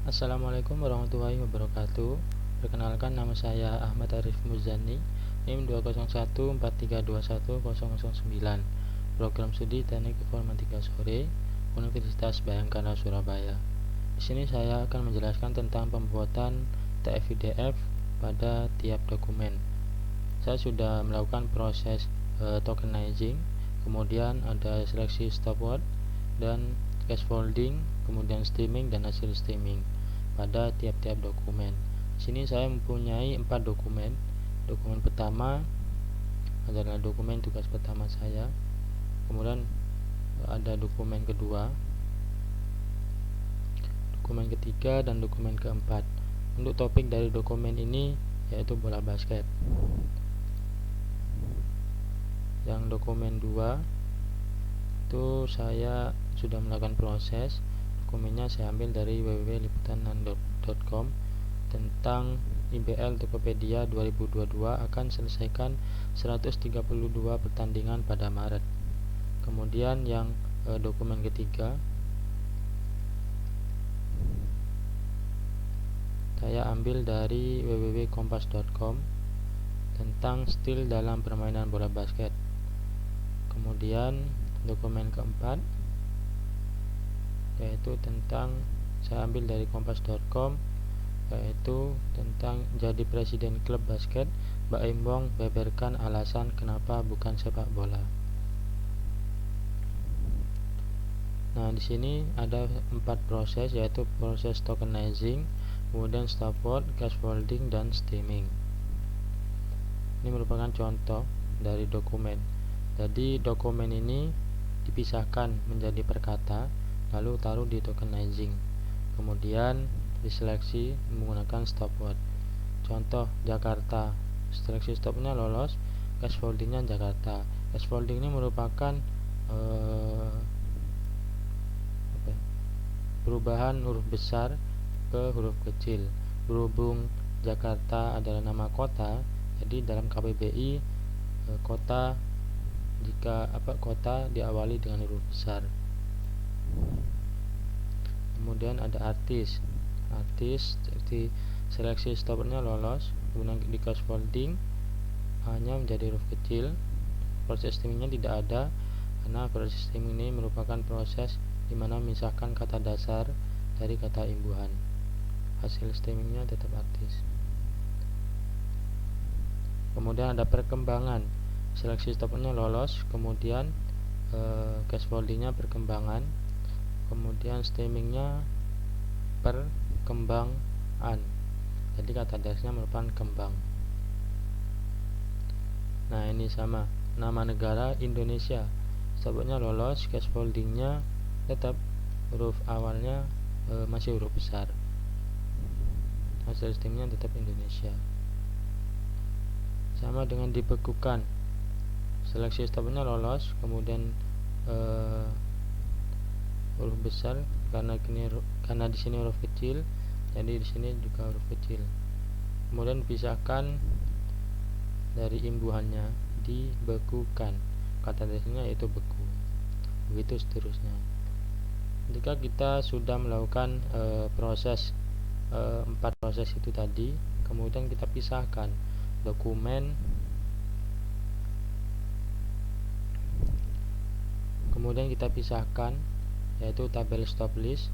Assalamualaikum warahmatullahi wabarakatuh. Perkenalkan, nama saya Ahmad Arif Muzani, NIM 20143210009, Program Studi Teknik Informatika Sore, Universitas Bhayangkara Surabaya. Di sini saya akan menjelaskan tentang pembuatan TF-IDF pada tiap dokumen. Saya sudah melakukan proses tokenizing, kemudian ada seleksi stopword dan scaffolding, kemudian stemming dan hasil stemming pada tiap-tiap dokumen. Di sini saya mempunyai 4 dokumen. Dokumen pertama adalah dokumen tugas pertama saya. Kemudian ada dokumen kedua, dokumen ketiga, dan dokumen keempat. Untuk topik dari dokumen ini yaitu bola basket. Yang dokumen 2 itu saya sudah melakukan proses. Dokumennya saya ambil dari www.liputan6.com tentang IBL Tokopedia 2022 akan selesaikan 132 pertandingan pada Maret. Kemudian yang dokumen ketiga saya ambil dari www.kompas.com tentang stil dalam permainan bola basket. Kemudian dokumen keempat yaitu tentang saya ambil dari kompas.com, yaitu tentang jadi presiden klub basket Baim Wong beberkan alasan kenapa bukan sepak bola. Nah, di sini ada 4 proses, yaitu proses tokenizing, kemudian stopword, scaffolding, dan stemming. Ini merupakan contoh dari dokumen. Jadi dokumen ini dipisahkan menjadi perkata, lalu taruh di tokenizing, kemudian diseleksi menggunakan stopword. Contoh Jakarta, seleksi stopnya lolos, scaffoldingnya Jakarta. Scaffolding ini merupakan perubahan huruf besar ke huruf kecil. Berhubung Jakarta adalah nama kota, jadi dalam KBBI kota diawali dengan huruf besar. Kemudian ada artis, jadi seleksi stopnya lolos, kemudian di scaffolding hanya menjadi huruf kecil. Proses stemmingnya tidak ada, karena proses stemming ini merupakan proses di mana memisahkan kata dasar dari kata imbuhan. Hasil stemmingnya tetap artis. Kemudian ada perkembangan, seleksi stopnya lolos, kemudian scaffoldingnya perkembangan, kemudian stemmingnya perkembangan, jadi kata dasarnya merupakan kembang. Nah, ini sama, nama negara Indonesia, stopnya lolos, scaffoldingnya tetap huruf awalnya masih huruf besar, hasil stemmingnya tetap Indonesia. Sama dengan dibekukan, seleksi stopnya lolos, kemudian huruf besar, karena di sini huruf kecil, jadi di sini juga huruf kecil. Kemudian dipisahkan dari imbuhannya, dibekukan, kata dasarnya yaitu beku. Begitu seterusnya. Jika kita sudah melakukan proses 4 proses itu tadi, kemudian kita pisahkan dokumen, kemudian kita pisahkan yaitu tabel stop list,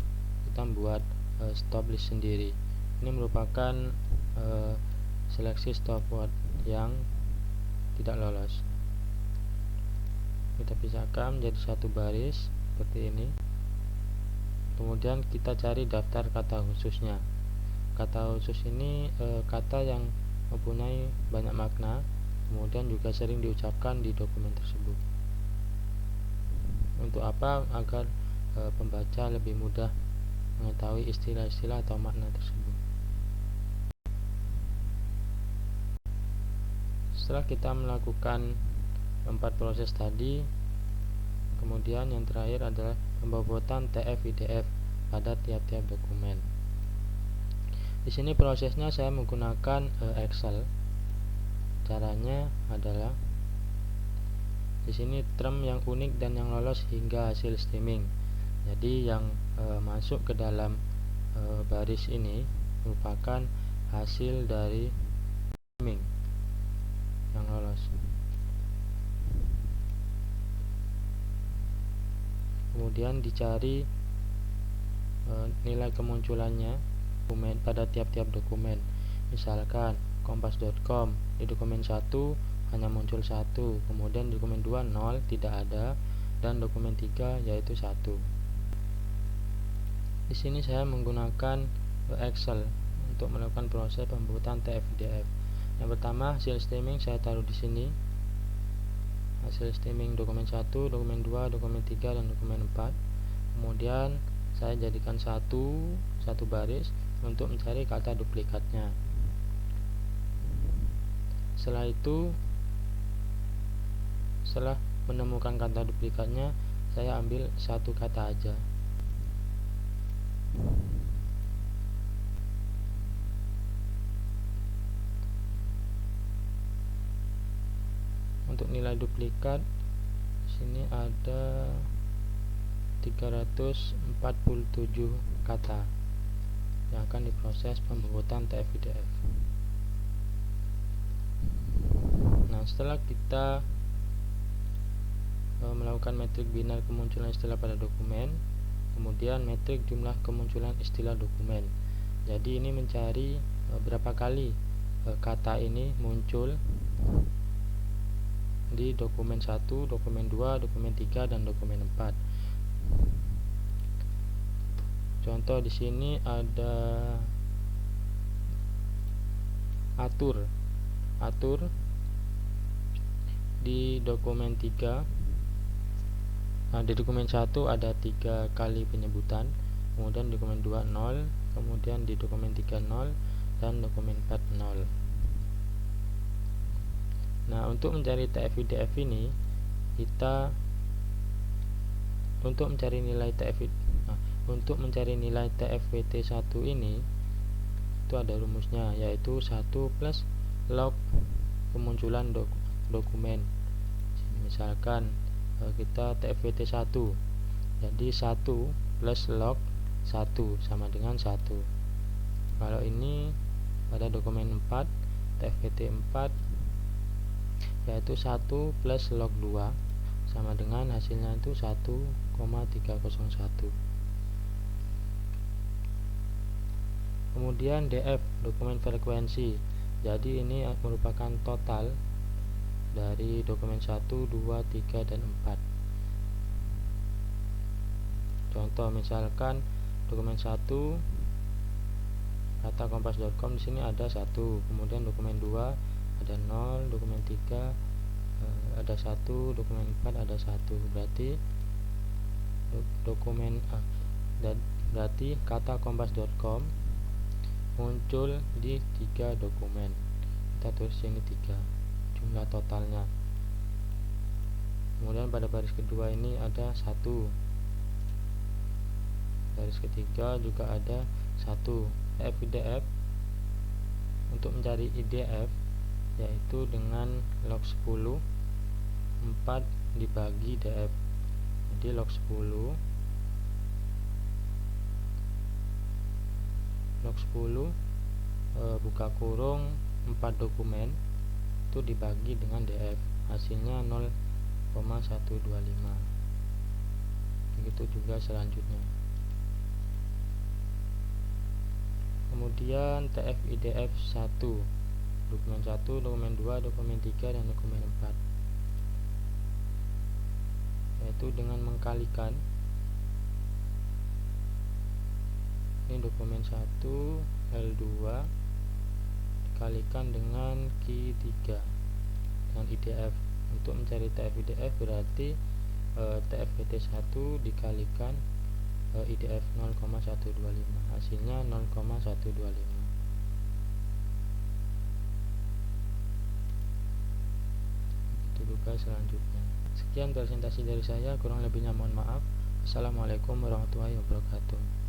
kita buat stop list sendiri. Ini merupakan seleksi stopword yang tidak lolos. Kita pisahkan menjadi satu baris seperti ini. Kemudian kita cari daftar kata khususnya. Kata khusus ini kata yang mempunyai banyak makna, kemudian juga sering diucapkan di dokumen tersebut. Untuk apa? Agar pembaca lebih mudah mengetahui istilah-istilah atau makna tersebut. Setelah kita melakukan 4 proses tadi, kemudian yang terakhir adalah pembobotan TF-IDF pada tiap-tiap dokumen. Di sini prosesnya saya menggunakan Excel. Caranya adalah di sini term yang unik dan yang lolos hingga hasil stemming. Jadi yang masuk ke dalam baris ini merupakan hasil dari stemming yang lolos. Kemudian dicari nilai kemunculannya dokumen pada tiap-tiap dokumen. Misalkan kompas.com di dokumen 1 hanya muncul 1, kemudian di dokumen 2 0 tidak ada, dan dokumen 3 yaitu 1. Di sini saya menggunakan Excel untuk melakukan proses pembuatan TF-IDF. Yang pertama, hasil stemming saya taruh di sini. Hasil stemming dokumen 1, dokumen 2, dokumen 3, dan dokumen 4. Kemudian saya jadikan satu baris untuk mencari kata duplikatnya. Setelah itu, setelah menemukan kata duplikatnya, saya ambil satu kata aja. Untuk nilai duplikat sini ada 347 kata yang akan diproses pembuatan TF-IDF. Nah, setelah kita melakukan metrik binar kemunculan istilah pada dokumen, kemudian metrik jumlah kemunculan istilah dokumen. Jadi ini mencari berapa kali kata ini muncul di dokumen 1, dokumen 2, dokumen 3, dan dokumen 4. Contoh di sini ada atur di dokumen 3. Nah, di dokumen 1 ada 3 kali penyebutan, kemudian di dokumen 2 0, kemudian di dokumen 3 0, dan dokumen 4 0. Nah, untuk mencari TF-IDF ini, kita untuk mencari nilai TFWT1 ini itu ada rumusnya, yaitu 1 plus log kemunculan dokumen. Misalkan kita TFWT1, jadi 1 plus log 1 sama dengan 1. Kalau ini pada dokumen 4, TFWT4, yaitu 1 plus log 2 sama dengan hasilnya itu 1,301. Kemudian DF, dokumen frekuensi. Jadi ini merupakan total dari dokumen 1, 2, 3, dan 4. Contoh misalkan dokumen 1 kata kompas.com di sini ada 1, kemudian dokumen 2 ada 0, dokumen 3 ada 1, dokumen 4 ada 1. Berarti berarti kata kompas.com muncul di 3 dokumen. Kita tulis sini 3 jumlah totalnya. Kemudian pada baris kedua ini ada 1, baris ketiga juga ada 1. TF-IDF untuk mencari IDF yaitu dengan log 10 4 dibagi DF. Jadi log 10 buka kurung 4 dokumen itu dibagi dengan DF, hasilnya 0,125. Begitu juga selanjutnya. Kemudian TF-IDF 1, dokumen 1, dokumen 2, dokumen 3, dan dokumen 4, yaitu dengan mengkalikan ini dokumen 1 L2 dikalikan dengan Q3 dengan IDF. Untuk mencari TF-IDF berarti TFWT1 dikalikan IDF 0,125, hasilnya 0,125. Itu juga selanjutnya. Sekian presentasi dari saya, kurang lebihnya mohon maaf. Assalamualaikum warahmatullahi wabarakatuh.